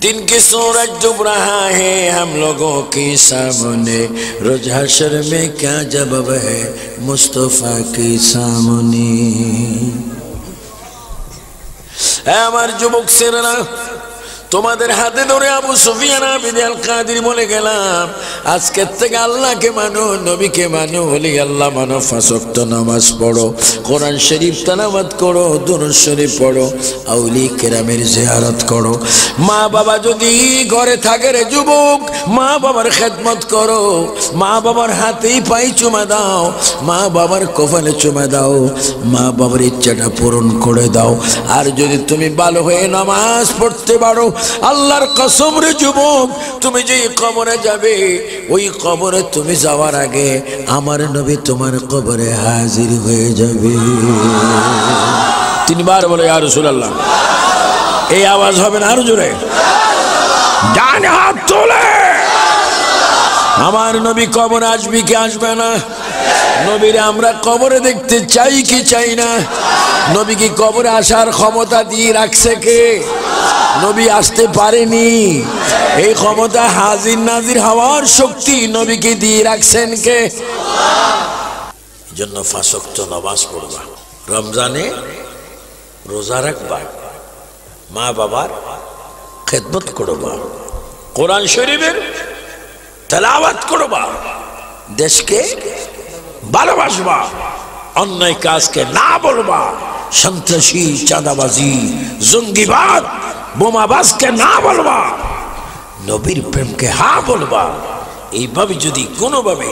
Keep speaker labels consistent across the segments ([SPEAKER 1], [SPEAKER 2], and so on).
[SPEAKER 1] दिन की सूरज डूब रहा है हम लोगों के सामने, रोज हशर में क्या जवाब है मुस्तफा के सामने। আমার যুবক ছেলেরা, তোমাদের হাতে ধরে আবু সুফিয়ান বিন কাদির বলে গেলাম, আজকের থেকে আল্লাহকে মানো, নবীকে মানো, ওলি আল্লাহ মানো, 5 ওয়াক্ত নামাজ পড়ো, কোরআন শরীফ তেলাওয়াত করো, দুরূদ শরীফ পড়ো, আউলিয়া কেরামের জিয়ারত করো। মা বাবা যদি ঘরে থাকে রে যুবক, মা বাবার খেদমত করো, মা বাবার হাতেই পাই চুমা দাও, মা বাবার কপালে চুমা দাও, মা বাবার ইচ্ছাটা পূরণ করে দাও। আর যদি তুমি ভালো হয়ে নামাজ পড়তে পারো, আল্লাহর কসম রে যুবক, তুমি যে কবরে যাবে, ওই কবরে তুমি যাওয়ার আগে আমার নবী তোমার কবরে হাজির হয়ে যাবে। 3 বার বলে ইয়া রাসূলুল্লাহ। এই আওয়াজ হবে না আরো জোরে? ডান হাত তোলে। আমার নবী কবরে আসবে কি আসবে না? নবীরে আমরা কবরে দেখতে চাই কি চাই না? নবী কি কবরে আসার ক্ষমতা দিয়ে রাখছে কে? নবী আসতে পারেনি, এই ক্ষমতা হাজির নাজির হওয়ার শক্তি নবীকে দিয়ে রাখছেন কে? জন্য 5 ওয়াক্ত নামাজ পড়বা, রমজানে রোজা রাখবা, মা বাবার খেদমত করবা, কোরআন শরীফের তেলাওয়াত করবা, দেশকে ভালোবাসবা, অন্যায় কাজকে না বলবা, সন্ত্রাসী, চাঁদাবাজি, জঙ্গিবাদ, বোমাবাজকে না বলবা, নবীর প্রেমকে হ্যাঁ বলবা। এইভাবে যদি কোনোভাবে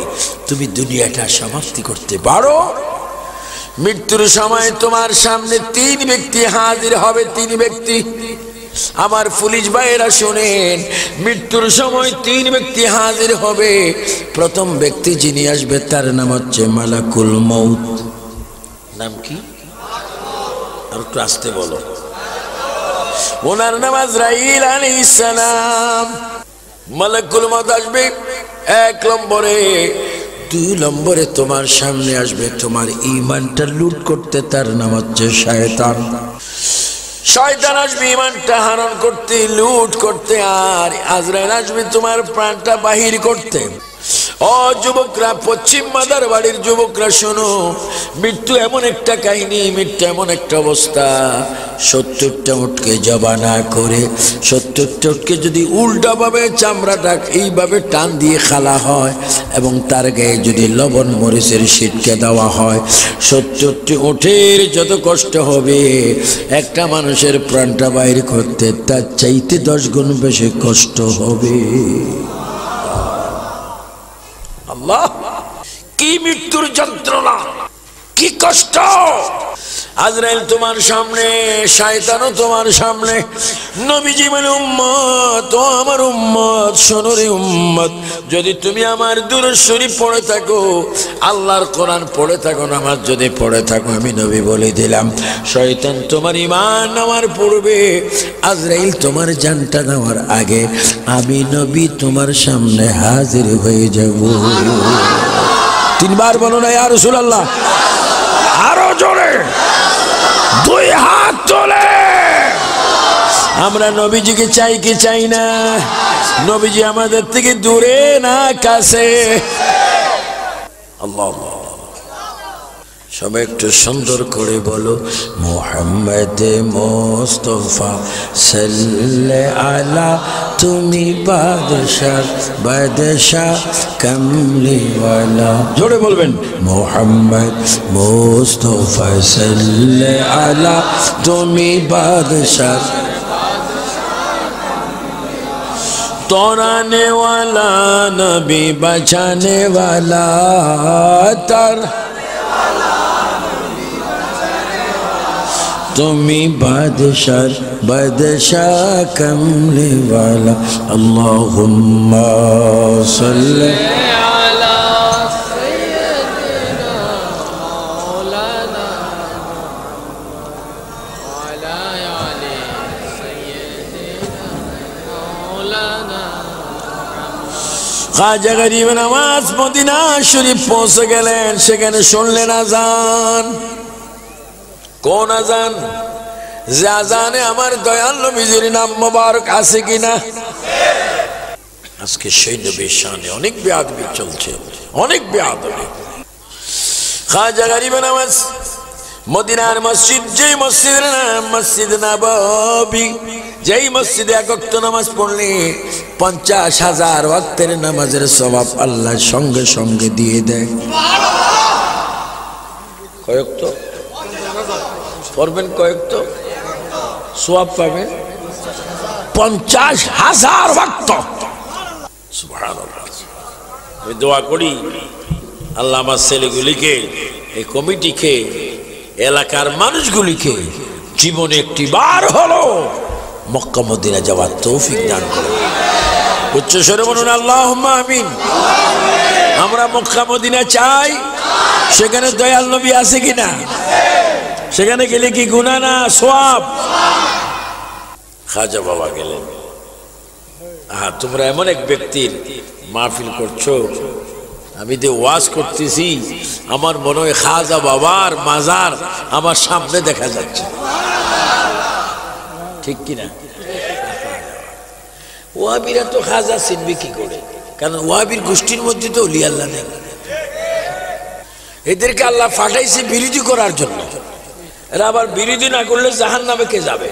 [SPEAKER 1] তুমি দুনিয়াটা সমাপ্তি করতে পারো, মৃত্যুর সময় তোমার সামনে 3 ব্যক্তি হাজির হবে। 3 ব্যক্তি। আমার পুলিশ ভাইয়েরা শুনেন, মৃত্যুর সময় 3 ব্যক্তি হাজির হবে। প্রথম ব্যক্তি যিনি আসবে তার নাম হচ্ছে মালাকুল মউত। নাম কি? আর একটু আসতে বলো। ওনার নাম আজরাইল আলাইহিস সালাম। মালাকুল মউত আসবে 1 নম্বরে। 2 নম্বরে তোমার সামনে আসবে তোমার ঈমানটা লুট করতে, তার নাম হচ্ছে শয়তান। শয়তান আসবে ঈমানটা হারান করতে, লুট করতে, আর আজরাইল আসবে তোমার প্রাণটা বাহির করতে। ও যুবকরা, পশ্চিম মাদার বাড়ির যুবকরা শোনো, মৃত্যু এমন একটা কাহিনী, মৃত্যু এমন একটা অবস্থা, 70টা উটকে জবা না করে 70টা উটকে যদি উল্টাভাবে চামড়াটা এইভাবে টান দিয়ে খালা হয় এবং তার গায়ে যদি লবণ মরিচের ছিটকে দেওয়া হয়, 70টি উটের যত কষ্ট হবে একটা মানুষের প্রাণটা বাইর করতে, তার চাইতে 10 গুণ বেশি কষ্ট হবে। আল্লাহ, কি মৃত্যুর যন্ত্রণা, কি কষ্ট! আজরাইল তোমার সামনে, শয়তানও তোমার সামনে। নবীজি বলে, উম্মত, ও আমার উম্মত, শোনো রে উম্মত, যদি তুমি আমার দুরূদ শরীফ পড়ে থাকো, আল্লাহর কোরআন পড়ে থাকো, নামাজ যদি পড়ে থাকো, আমি নবী বলে দিলাম, শয়তান তোমার ঈমান নেওয়ার পূর্বে, আজরাইল তোমার জানটা নেওয়ার আগে আমি নবী তোমার সামনে হাজির হয়ে যাব। 3 বার বলো না ইয়া রাসূলুল্লাহ। আরো জোরে 2 হাত তোলে। আমরা নবীজিকে চাই কি চাই না? নবীজি আমাদের থেকে দূরে না কাছে? আল্লাহ, সবাই একটু সুন্দর করে বলো, মুহাম্মদ মুস্তাফা সাল্লাল্লাহু আলা, তুমি বাদশাহ বাদশাহ কামলিওয়ালা। জোরে বলবেন, মুহাম্মদ মুস্তাফা সাল্লাল্লাহু আলা, তুমি বাদশাহ तोराने वाला, नबी बचाने वाला, तर তুমি বাদশাহ বাদশাহ কমলে ওয়ালা। আল্লাহুম্মা সাল্লি আলা সাইয়্যিদিনা মাওলানা ওয়ালা আলি সাইয়্যিদিনা মাওলানা। খাজা গরিব নওয়াজ মদিনা শরীফ পৌঁছে গেলেন, সেখানে শুনলেন আজান। কোন আজান? যে আজানে আমার দয়াল নবীজির নাম মোবারক আছে কিনা? আজকে সেই নবীর শানে অনেক বেয়াদবি চলছে, অনেক বেয়াদবি। খাজা গরিব নওয়াজ মদিনার মসজিদ, যেই মসজিদের নাম মসজিদ নববী, যেই মসজিদে এক ওয়াক্ত নামাজ পড়লে 50,000 ওয়াক্তের নামাজের সওয়াব আল্লাহ সঙ্গে সঙ্গে দিয়ে দেয়। কয়েক তো পড়বেন, কয়েক তো সওয়াব পাবেন 50,000 ওয়াক্ত। সুবহানাল্লাহ। আমি দোয়া করি আল্লাহ আমার ছেলেগুলিকে, এই কমিটিকে, এলাকার মানুষগুলিকে জীবনে একটি বার হলো মক্কা মদিনা যাওয়ার তৌফিক দান করে। উচ্চ স্বরে বলুন আল্লাহুম্মা আমিন। আমরা মক্কা মদিনা চাই, সেখানে দয়াল নবী আছে কিনা? সেখানে গেলে কি গুনাহ না সওয়াব? খাজা বাবা গেলেন। তোমরা এমন এক ব্যক্তির মাহফিল করছো, আমি যে ওয়াজ করতেছি আমার মনে হয় খাজা বাবার মাজার আমার সামনে দেখা যাচ্ছে, ঠিক কিনা? ওয়াহাবিরা তো খাজা চিনবে কি করে? কারণ ওয়াহাবির গোষ্ঠীর মধ্যে তো ওলি আল্লাহ নেই। এদেরকে আল্লাহ পাঠাইছে বিরোধী করার জন্য। এরা আবার বিরোধী না করলে জাহান্নামে কে যাবে?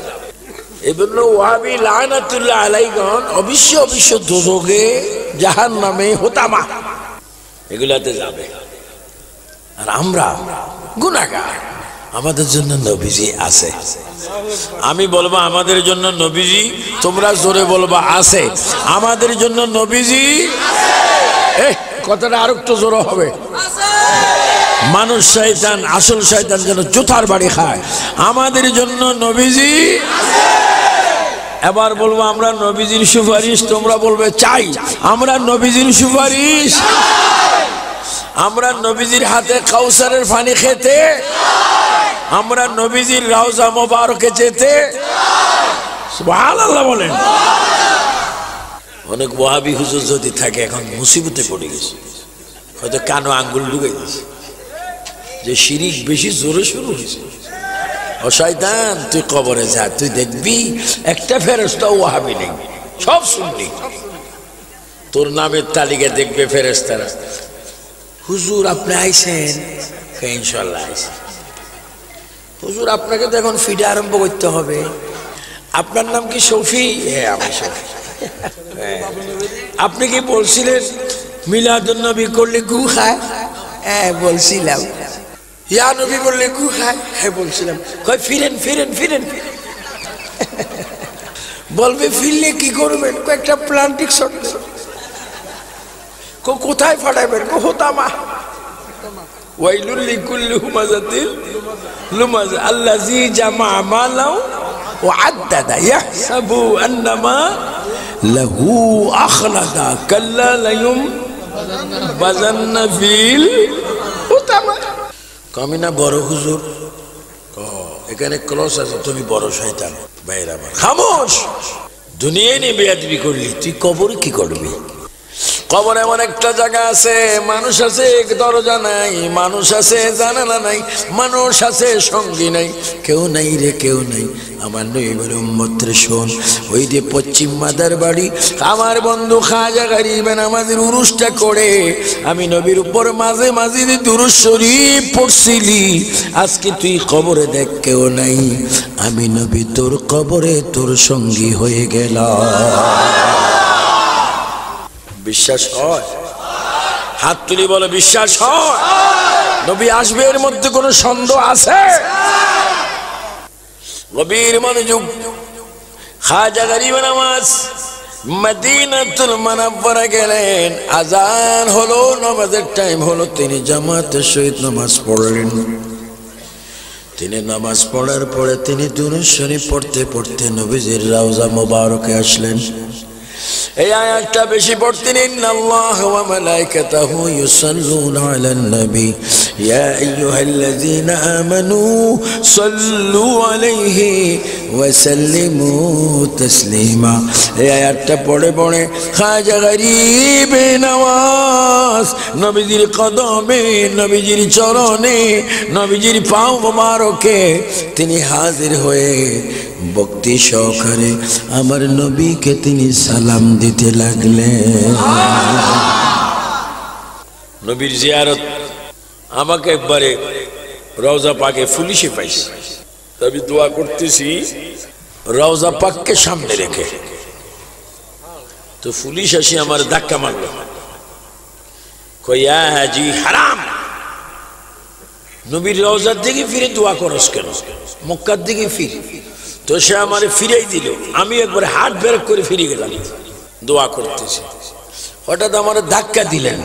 [SPEAKER 1] এজন্য ওয়াহাবি লানাতুল্লাহ আলাইহিগণ অবশ্য অবশ্য দোজখে, জাহান্নামে, হোতামা এগুলাতে যাবে। আর আমরা গুনাহগার, আমাদের জন্য নবীজি আছে। আমি বলবো আমাদের জন্য নবীজি, তোমরা জোরে বলবা আছে। আমাদের জন্য নবীজি আছে। কথাটা আর একটু জোরে হবে। মানুষ শয়তান, আসল শয়তান যেন জুতার বাড়ি খায়। আমাদের জন্য নবীজি আছে। এবার বলবো আমরা নবীজির সুপারিশ, তোমরা বলবে চাই। আমরা নবীজির সুপারিশ, আমরা নবীজির হাতে কাউসারের পানি খেতে, আমরা নবীজির রওজা মোবারকে যেতে। সুবহানাল্লাহ বলেন। অনেক ওয়াহাবি হুজুর যদি থাকে এখন মুসিবতে পড়ে গেছে, হয়তো কানো আঙ্গুল ঢুকে গেছে যে শিরিক বেশি জোরে শুরু হয়েছে। ও শয়তান, তুই কবরে যা, তুই দেখবি একটা ফেরেশতা ওয়াহাবি নেই, সব সুন্নি। তোর নামের তালিকা দেখবে ফেরেশতারা। হুজুর আপনি আইছেন? ইনশাআল্লাহ আইছেন। হুজুর আপনাকে তো এখন ফিডা আরম্ভ করতে হবে। আপনার নাম কি শফি? হ্যাঁ আমি শফি। আপনি কি বলছিলেন মিলাদুন নবী করলে গু খায়? হ্যাঁ বলছিলাম। ইয়া নবী বললে গু খায়? হ্যাঁ বলছিলাম। কই ফিরেন ফিরেন ফিরেন। বলবে ফিরলে কি করবেন? কয়েকটা প্লান্টিক শট কোথায় ফাটাবেন? হোতামা। ওয়াইলুল লিকুল্লি হুমাযাতিল লুমাযা আল্লাযী জামা মালাও ওয়া আদ্দাদা ইয়াহসাবু আন্নামা লাহু আখলাদা কাল্লা লায়ুম বাযান্না ফিল হোতামা। কামিনা বড় হুজুর, এখানে ক্রস আছে, তুমি বড় শয়তান। ভাইরা আমার খামোশ। দুনিয়ায় নিয়ে বেয়াদবি করলি, তুই কবরে কি করবি? কবর এমন একটা জায়গা আছে, মানুষ আছে দরজা নাই, মানুষ আছে জানালা নাই, মানুষ আছে সঙ্গী নাই, কেউ নাই রে কেউ নাই। আমার নবীর উম্মতের শোন, ওই যে পশ্চিম মাদার বাড়ি আমার বন্ধু খাজা গরিব নামাজের উরুসটা করে আমি নবীর উপর মাঝে মাঝে দুরূদ শরীফ পড়ছিলি। আজকে তুই কবরে দেখ কেউ নাই, আমি নবী তোর কবরে তোর সঙ্গী হয়ে গেলাম। বিশ্বাস হয়? হাত তুলি বলে বিশ্বাস হয়? নবী আসবে, এর মধ্যে কোনো সন্দেহ আছে? গভীর মনোযোগ। খাজা গরিব নওয়াজ মদিনাতুল মুনাওয়ারা গেলেন, আজান হলো, নামাজের টাইম হলো, তিনি জামাতের সহিত নামাজ পড়লেন। তিনি নামাজ পড়ার পরে তিনি দুরূদ শরীফ পড়তে পড়তে নবীজির রওজা মোবারকে আসলেন। এই আয়াতটা বেশি পড়তেন, ইন্নাল্লাহা ওয়া মালাইকাতাহু ইউসাল্লুনা আলান নবী ইয়া আইয়ুহাল্লাযীনা আমানু সাল্লু আলাইহি ওয়া সাল্লিমু তাসলিমা। এই আয়াতটা পড়ে পড়ে খাজা গরিব নওয়াজ নবীজির কদমে, নবীজির চরণে, নবীজির পাও মোবারকে তিনি হাজির হয়ে ভক্তি সহকারে আমার নবীকে তিনি সালাম দিতে লাগলেন। নবীর জিয়ারত আমাকে একবারে রওজা পাকে পুলিশে পাইছে। আমি দোয়া করতেছি রওজা পাককে সামনে রেখে, তো পুলিশ আসি আমার ধাক্কা মারল, কইয়া হাজি হারাম, নবীর রওজার দিকে ফিরে দোয়া করস কেন, মক্কার দিকে ফিরে। তো সে আমারে ফিরাই দিল, আমি একবার হাত বের করে ফিরে গেলাম দোয়া করতেছি। হঠাৎ আমার ধাক্কা দিলেন,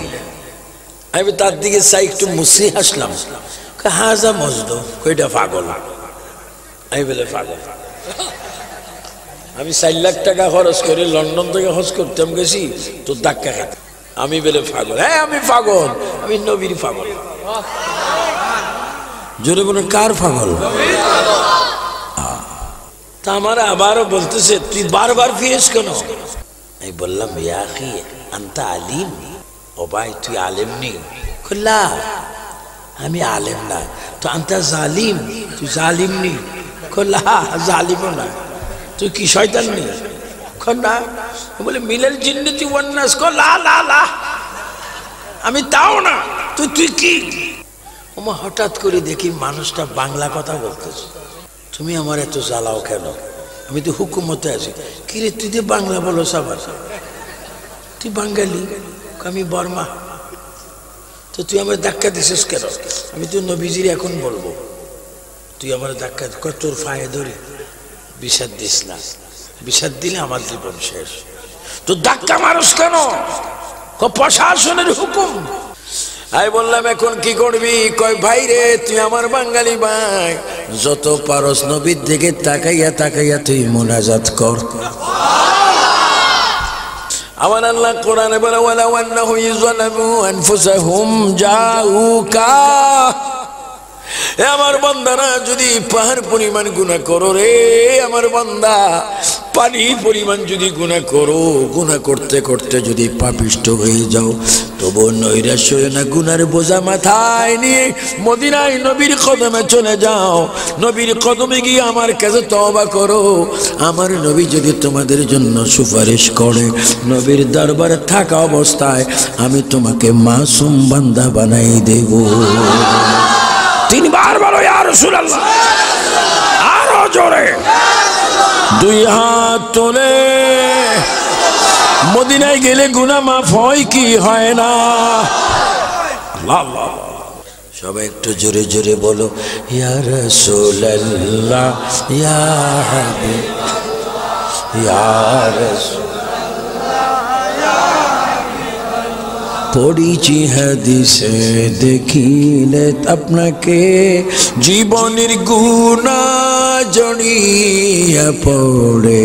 [SPEAKER 1] আমি তার দিকে চাই একটু মুসি হাসলাম, হাজা মজদু, কইটা পাগল। আমি বলে পাগল, আমি 4 লাখ টাকা খরচ করে লন্ডন থেকে হজ করতাম গেছি, তো ধাক্কা খেতে। আমি বলে পাগল, হ্যাঁ আমি পাগল, আমি নবীর পাগল। জোরে বলে কার পাগল? তা আমার আবারও বলতেছে তুই বারবার ফিরেস কেন? আমি বললাম ইয়া আখি আনতা আলিম, ও ভাই তুই আলেম নেই? কইলা আমি আলেম না। তো আনতা জালিম, তুই জালিম নেই? কইলা জালিমও না। তুই কি শয়তান নেই? না। বলে মিলাল জিন্নতি ওয়ান নাস। লা লা লা, আমি তাও না। তুই কি? ওমা হঠাৎ করে দেখি মানুষটা বাংলা কথা বলতেছে। তুমি আমার এত জ্বালাও কেন? আমি তো হুকুমতে আছি। কিরে তুই তো বাংলা বলো সবার, তুই বাঙালি? আমি বর্মা। তো তুই আমার ধাক্কা দিছিস কেন? আমি তো নবীজির এখন বলবো, তুই আমার ধাক্কা তোর ফায়ে ধরে বিষাদ দিস না, বিষাদ দিলে আমার জীবন শেষ। তো ধাক্কা মানুষ কেন? প্রশাসনের হুকুম। আমি বললাম এখন কি করবি? কয় ভাই রে তুই আমার বাঙালি ভাই, যত পারস নবীর দিকে তাকাইয়া তাকাইয়া তুই মুনাজাত কর। আমার আল্লাহ কোরআনে বলে ওয়ালাউ আন্নাহুম ইয়াযলামু আনফুসাহুম জাউকা, এ আমার বান্দারা যদি পাহাড় পরিমাণ গুনাহ করো রে আমার বান্দা, পানি পরিমাণ যদি গুনাহ করো, গুনাহ করতে করতে যদি পাপিষ্ট হয়ে যাও, তবু নৈরাশ হয়ে না, গুনার বোঝা মাথায় নিয়ে মদিনায় নবীর কদমে চলে যাও। নবীর কদমে গিয়ে আমার কাছে তওবা করো। আমার নবী যদি তোমাদের জন্য সুপারিশ করে, নবীর দরবারে থাকা অবস্থায় আমি তোমাকে মাসুম বান্দা বানাই দেব। 3 বার বলো ইয়া রাসূলুল্লাহ, আরো জোরে। 2 হাত তোলে। মদিনায় গেলে গুনাহ মাফ হয় কি হয় না? আল্লাহ, সবাই একটু জোরে জোরে বলো ইয়া রাসূলুল্লাহ, ইয়া হাবিব, ইয়া রাসূল। পড়িছি হাদিসে দেখিলে আপনাকে, জীবনের গুনাহ জড়িয়া পড়ে,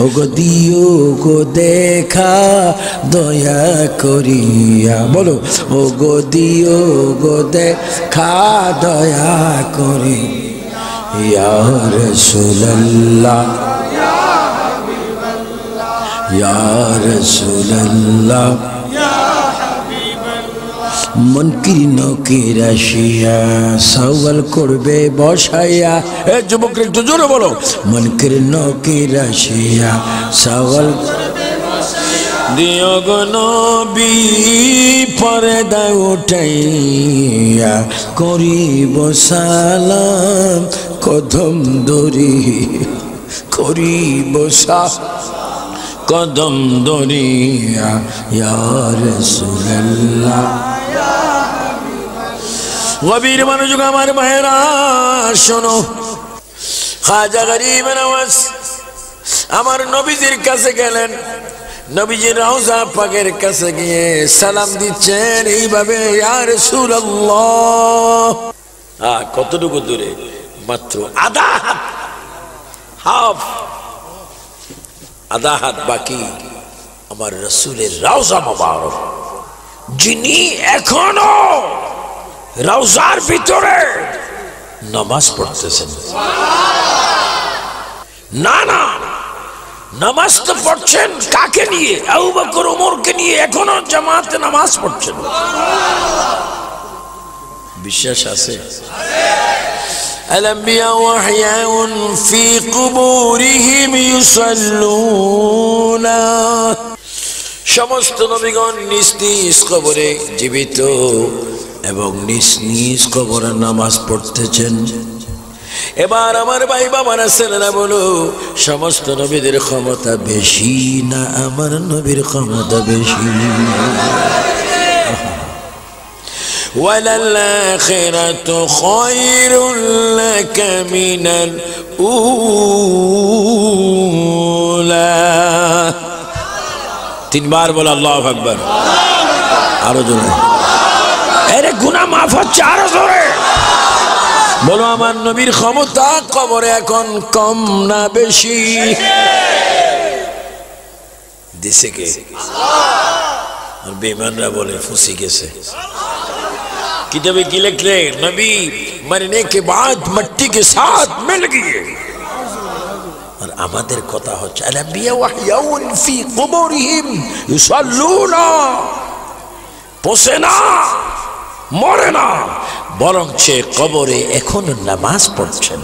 [SPEAKER 1] ওগো দিও গো দেখা দয়া করিয়া। বলো ওগো দিও গো দেখা দয়া করি, ইয়া রাসূলুল্লাহ, ইয়া রাসূলুল্লাহ। মন কৃষ্ণকে রাশিয়া সওয়াল করবে বসাইয়া। এ যুবক একটু জোরে বলো, মন কৃষ্ণকে রাশিয়া সওয়াল দিও গো নবী, পর্দা উঠাইয়া করিব সালাম, কদম ধরি করিব কদম ধরিয়া, ইয়া রাসূলুল্লাহ। গভীর মনোযোগ আমার ভাইরা শোনো, খাজা গরিব নওয়াজ আমার নবীজির কাছে গেলেন। নবীজির রওজা পাকের কাছে গিয়ে সালাম দিচ্ছেন এইভাবে, ইয়া রাসূলুল্লাহ। কতটুকু দূরে? মাত্র আধা হাত, হাফ আধা হাত বাকি আমার রাসূলের রওজা মোবারক, যিনি এখনো রওজার ভিতরে নামাজ পড়তেছেন। না না, নামাজ তো পড়ছেন কাকে নিয়ে? আবু বকর ওমরকে নিয়ে এখনো জামাতে নামাজ পড়ছেন। বিশ্বাস আছে? الأنبياء أحياء في قبورهم يصلون। সমস্ত নবীগণ নিজ নিজ কবরে জীবিত এবং নিজ নিজ কবরে নামাজ পড়তেছেন। এবার আমার ভাই বাবারা ছেলেরা বলো, সমস্ত নবীদের ক্ষমতা বেশি না আমার নবীর ক্ষমতা বেশি? وَلَلْآخِرَةُ خَيْرٌ لَكَ مِنَ الْأُولَى। তিনবার বলো আল্লাহু আকবার। আরো জোরে। এর গুনাহ মাফ হচ্ছে, আরো জোরে বলো। আমার নবীর ক্ষমতা কবরে এখন কম না বেশি? দিছে কে? আর বেঈমানরা বলে ফুসি গেছে। किताब की लिखले नबी मरने के बाद मट्टी के साथ मिल गए। और আমাদের কথা হচ্ছে আল-আনবিয়া ওয়াহয়াউন ফি কুবুরিহিম ইউসাল্লুনা। পচে না, মরে না, বরং সে কবরে এখন নামাজ পড়ছেন।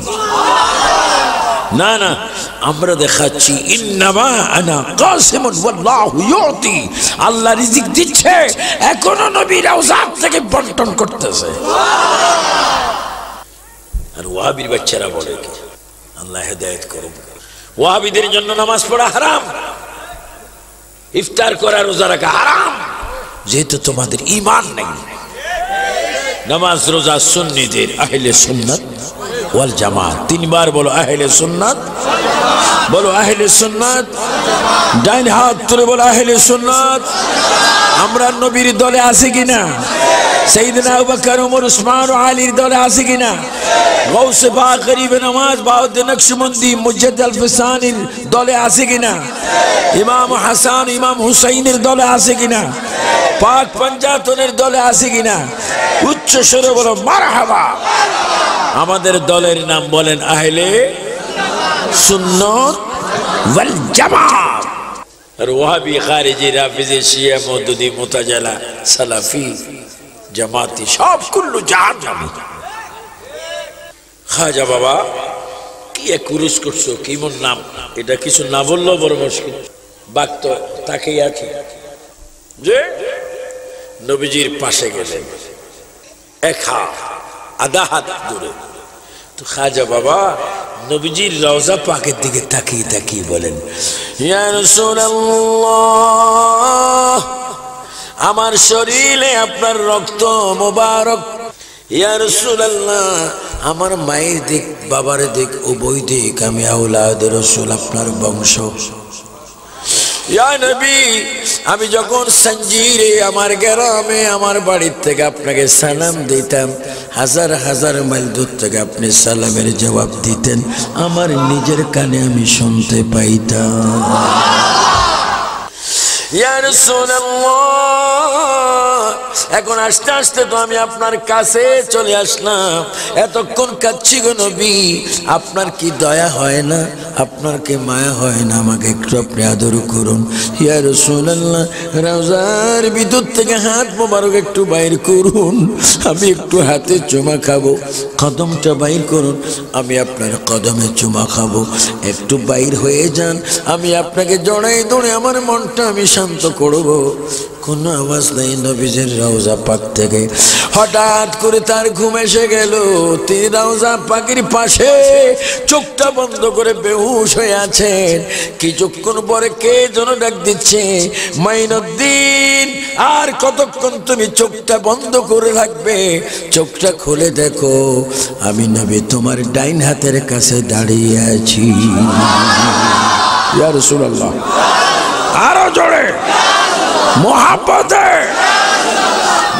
[SPEAKER 1] না না, আমরা দেখাচ্ছি ইন্নামা আনা কাসিমুন ওয়াল্লাহু ইউতি। আল্লাহ রিজিক দিচ্ছে, এখনো নবী রওজা থেকে বন্টন করতেছে। আর ওয়াহাবীর বাচ্চারা বলে কি? আল্লাহ হেদায়েত করুন। ওয়াহাবীদের জন্য নামাজ পড়া হারাম, ইফতার করা, রোজা রাখা হারাম, যেহেতু তোমাদের ঈমান নেই। নামাজ রোজা সুন্নিদের, আহলে সুন্নাত ওয়াল জামাত। তিনবার বলো আহলে সুন্নাত, বলো আহলে সুন্নাত। ডাইন হাত তুলে বলো আহলে সুন্নাত। আমরা নবীর দলে আছি কিনা? সাইয়েদনা আবু বকর, ওমর, উসমান ও আলীর দলে আছি কিনা? গাউসে পাক, গরিব নওয়াজ, বাউদ্দিন নকশবন্দি, মুজাদ্দিদ আল-ফিসানির দলে আছি কিনা? ইমাম হাসান, ইমাম হুসাইনের দলে আছি কিনা? পাক পঞ্জাতনের দলে আছি কিনা? উচ্চ স্বরে বলো মারহাবা। আমাদের দলের নাম বলেন আহলে সুন্নাত ওয়াল জামাত। আর ওয়াহাবি, খারিজি, রাফিজি, শিয়া, মওদুদি, মুতাজিলা, সালাফি, জামাতি সব কুল্লু জাহান্নামী। খাজা বাবা কি এক কুরুস করছো, কি মন নাম? এটা কিছু না বললেও বড় মুশকিল। বাক তো তাকেই আছে যে নবীজির পাশে গেলেন এক হাত, আধা হাত দূরে। তো খাজা বাবা নবীজির রওজা পাকের দিকে তাকিয়ে তাকিয়ে বলেন, ইয়া রাসূলুল্লাহ, আমার শরীরে আপনার রক্ত মোবারক। ইয়া রাসূলুল্লাহ, আমার মায়ের দিক, বাবার দিক, উভয় দিক আমি আওলাদ রাসূল, আপনার বংশ। ইয়া নবী, আমি যখন সঞ্জিরে আমার গ্রামে আমার বাড়ির থেকে আপনাকে সালাম দিতাম, হাজার হাজার মাইল দূর থেকে আপনি সালামের জবাব দিতেন, আমার নিজের কানে আমি শুনতে পাইতাম। ইয়া রাসূলুল্লাহ, এখন আস্তে আস্তে তো আমি আপনার কাছে চলে আসলাম, এতক্ষণ কাচ্ছি গো নবী, আপনার কি দয়া হয় না? আপনার কি মায়া হয় না? আমাকে একটু আপনি আদর করুন। ইয়া রাসূলুল্লাহ, রওজার ভিতর থেকে হাত মোবারক একটু বাইর করুন, আমি একটু হাতে চুমা খাবো। কদমটা বাইর করুন, আমি আপনার কদমে চুমা খাবো। একটু বাইর হয়ে যান, আমি আপনাকে জড়াই ধরে আমার মনটা আমি শান্ত করবো। কোনো আওয়াজ নেই নবীজির রওজা পাক থেকে। হঠাৎ করে তার ঘুম এসে গেল। তিনি রওজা পাকের পাশে চোখটা বন্ধ করে বেহুশ হয়ে আছেন। কিছুক্ষণ পরে কে যেন ডাক দিচ্ছে, মাইনুদ্দিন, আর কতক্ষণ তুমি চোখটা বন্ধ করে রাখবে? চোখটা খুলে দেখো, আমি নবী তোমার ডাইন হাতের কাছে দাঁড়িয়ে আছি। ইয়া রাসূলুল্লাহ, আরো জোরে মোহাব্বতে।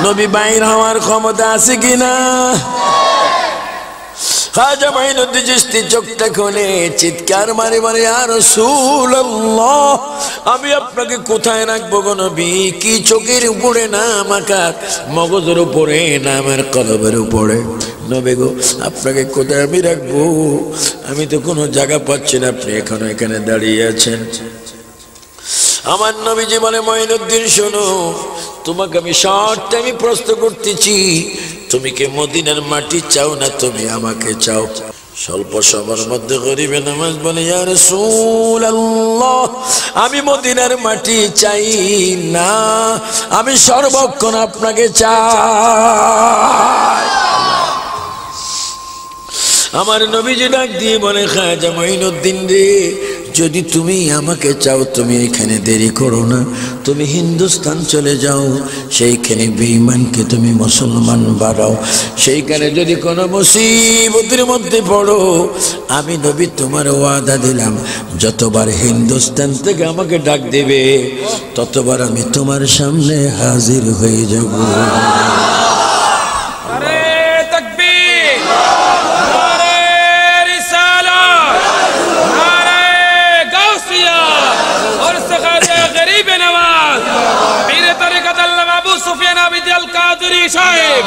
[SPEAKER 1] নবী বাইর হওয়ার ক্ষমতা আছে কিনা? খাজা মাইনুদ্দিন চিশতি চোখটা খুলে চিৎকার মারে মারে, ইয়া রাসূলুল্লাহ, আমি আপনাকে কোথায় রাখবো গো নবী? কি চোখের উপরে না আমার মগজের উপরে না আমার কলবের উপরে? নবী গো, আপনাকে কোথায় আমি রাখবো? আমি তো কোনো জায়গা পাচ্ছি না, আপনি এখনো এখানে দাঁড়িয়ে আছেন। আমার নবীজি বলে, মাইনুদ্দিন শোনো, তোমাকে আমি শর্তে আমি প্রশ্ন করতেছি, তুমি কি মদিনার মাটি চাও না তুমি আমাকে চাও? স্বল্প সময়ের মধ্যে গরিবে নামাজ বলে, ইয়া রাসূলুল্লাহ, আমি মদিনার মাটি চাই না, আমি সর্বক্ষণ আপনাকে চাই। আমার নবীজি ডাক দিয়ে বলে, খাজা মাইনুদ্দিন রে, যদি তুমি আমাকে চাও তুমি এখানে দেরি করো না, তুমি হিন্দুস্তান চলে যাও, সেইখানে বেঈমানকে তুমি মুসলমান বানাও, সেইখানে যদি কোনো মুসিবতের মধ্যে পড়ো, আমি নবী তোমার ওয়াদা দিলাম, যতবার হিন্দুস্তান থেকে আমাকে ডাক দেবে ততবার আমি তোমার সামনে হাজির হয়ে যাব।
[SPEAKER 2] সুফিয়ান আবিদ আল কাদরি সাহেব।